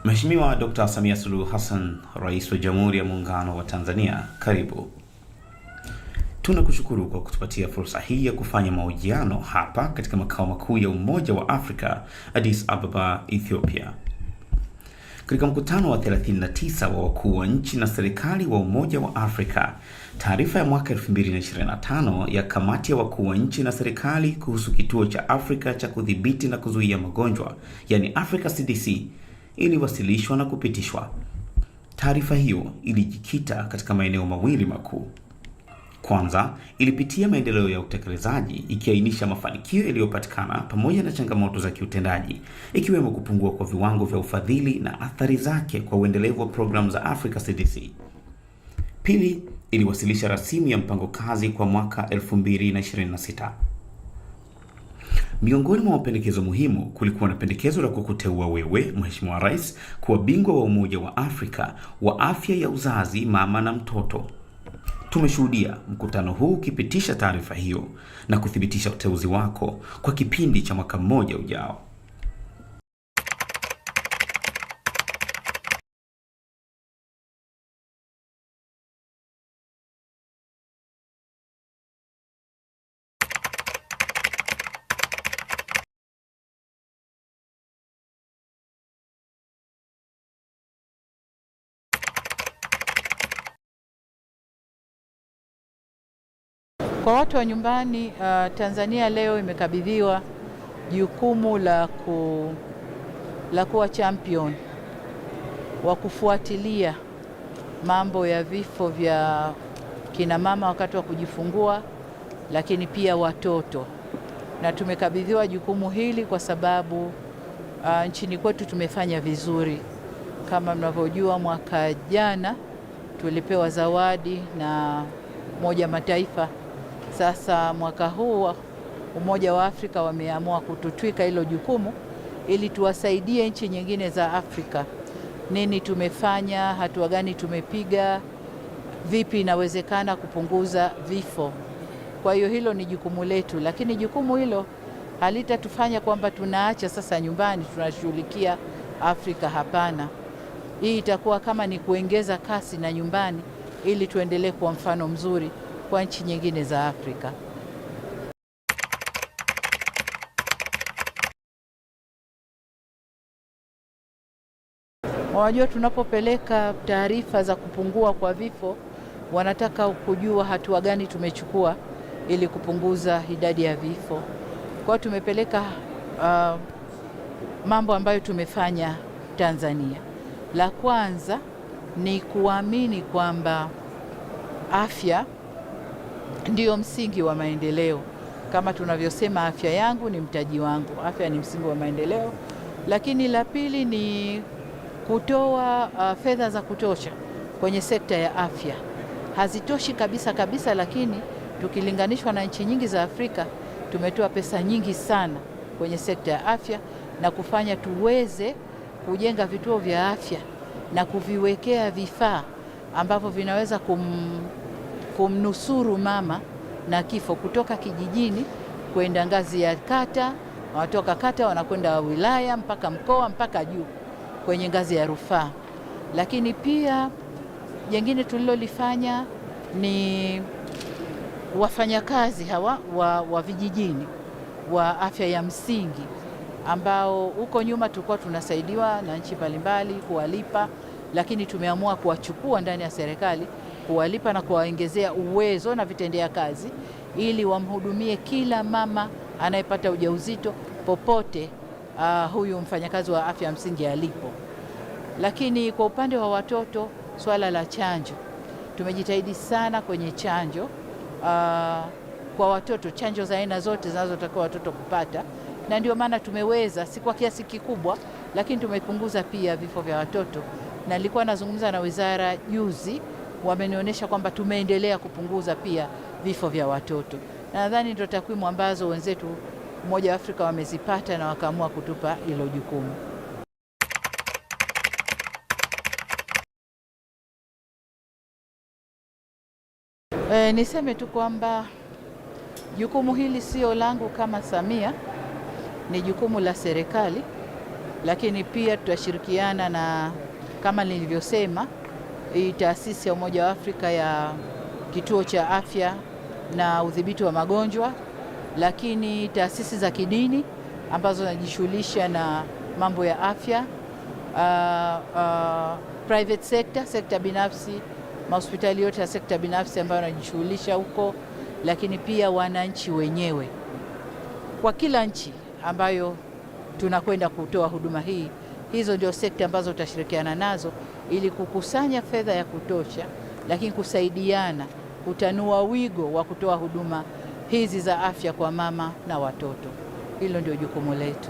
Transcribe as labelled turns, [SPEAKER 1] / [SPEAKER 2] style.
[SPEAKER 1] Mheshimiwa Dr. Samia Suluhu Hassan, Rais wa Jamhuri ya Muungano wa Tanzania, karibu. Tunakushukuru kwa kutupatia fursa hii ya kufanya mahojiano hapa katika makao makuu ya Umoja wa Afrika, Addis Ababa, Ethiopia. Katika mkutano wa 39 wa wakuu wa nchi na serikali wa Umoja wa Afrika, taarifa ya mwaka 2025 ya kamati ya wakuu wa nchi na serikali kuhusu kituo cha Afrika cha kudhibiti na kuzuia magonjwa, yani Africa CDC, iliwasilishwa na kupitishwa. Taarifa hiyo ilijikita katika maeneo mawili makuu. Kwanza, ilipitia maendeleo ya utekelezaji, ikiainisha mafanikio yaliyopatikana pamoja na changamoto za kiutendaji, ikiwemo kupungua kwa viwango vya ufadhili na athari zake kwa uendelevu wa programu za Africa CDC. Pili, iliwasilisha rasimu ya mpango kazi kwa mwaka 2026. Miongoni mwa mapendekezo muhimu kulikuwa na pendekezo la kukuteua wewe, Mheshimiwa Rais, kuwa bingwa wa Umoja wa Afrika wa afya ya uzazi, mama na mtoto. Tumeshuhudia mkutano huu ukipitisha taarifa hiyo na kuthibitisha uteuzi wako kwa kipindi cha mwaka mmoja ujao.
[SPEAKER 2] Kwa watu wa nyumbani, Tanzania leo imekabidhiwa jukumu la kuwa champion wa kufuatilia mambo ya vifo vya kina mama wakati wa kujifungua, lakini pia watoto. Na tumekabidhiwa jukumu hili kwa sababu nchini kwetu tumefanya vizuri. Kama mnavyojua, mwaka jana tulipewa zawadi na Umoja wa Mataifa. Sasa mwaka huu Umoja wa Afrika wameamua kututwika hilo jukumu ili tuwasaidie nchi nyingine za Afrika. Nini tumefanya, hatua gani tumepiga, vipi inawezekana kupunguza vifo. Kwa hiyo hilo ni jukumu letu, lakini jukumu hilo halitatufanya kwamba tunaacha sasa nyumbani tunashughulikia Afrika. Hapana. Hii itakuwa kama ni kuongeza kasi na nyumbani ili tuendelee kuwa mfano mzuri kwa nchi nyingine za Afrika. Wajua, tunapopeleka taarifa za kupungua kwa vifo, wanataka kujua hatua gani tumechukua ili kupunguza idadi ya vifo. Kwa tumepeleka mambo ambayo tumefanya Tanzania. La kwanza ni kuamini kwamba afya ndio msingi wa maendeleo. Kama tunavyosema, afya yangu ni mtaji wangu. Afya ni msingi wa maendeleo. Lakini la pili ni kutoa fedha za kutosha kwenye sekta ya afya. Hazitoshi kabisa, lakini tukilinganishwa na nchi nyingi za Afrika tumetoa pesa nyingi sana kwenye sekta ya afya na kufanya tuweze kujenga vituo vya afya na kuviwekea vifaa ambavyo vinaweza kumnusuru mama na kifo kutoka kijijini kwenda ngazi ya kata, wanatoka kata wanakwenda wilaya mpaka mkoa mpaka juu kwenye ngazi ya rufaa. Lakini pia jengine tulilolifanya ni wafanyakazi hawa wa vijijini wa afya ya msingi ambao huko nyuma tulikuwa tunasaidiwa na nchi mbalimbali kuwalipa, lakini tumeamua kuwachukua ndani ya serikali, kuwalipa na kuwaongezea uwezo na vitendea kazi ili wamhudumie kila mama anayepata ujauzito popote huyu mfanyakazi wa afya msingi alipo. Lakini kwa upande wa watoto, swala la chanjo, tumejitahidi sana kwenye chanjo kwa watoto, chanjo za aina zote zinazotakiwa watoto kupata, na ndio maana tumeweza, si kwa kiasi kikubwa, lakini tumepunguza pia vifo vya watoto. Na nilikuwa nazungumza na wizara juzi, wamenionyesha kwamba tumeendelea kupunguza pia vifo vya watoto. Na nadhani ndio takwimu ambazo wenzetu Umoja wa Afrika wamezipata na wakaamua kutupa hilo jukumu. Niseme tu kwamba jukumu hili sio langu kama Samia, ni jukumu la serikali lakini pia tutashirikiana na, kama nilivyosema, hii taasisi ya Umoja wa Afrika ya kituo cha afya na udhibiti wa magonjwa, lakini taasisi za kidini ambazo zinajishughulisha na mambo ya afya, private sector, sekta binafsi, mahospitali yote ya sekta binafsi ambayo yanajishughulisha huko, lakini pia wananchi wenyewe. Kwa kila nchi ambayo tunakwenda kutoa huduma hii, hizo ndio sekta ambazo tutashirikiana nazo ili kukusanya fedha ya kutosha, lakini kusaidiana kutanua wigo wa kutoa huduma hizi za afya kwa mama na watoto. Hilo ndio jukumu letu.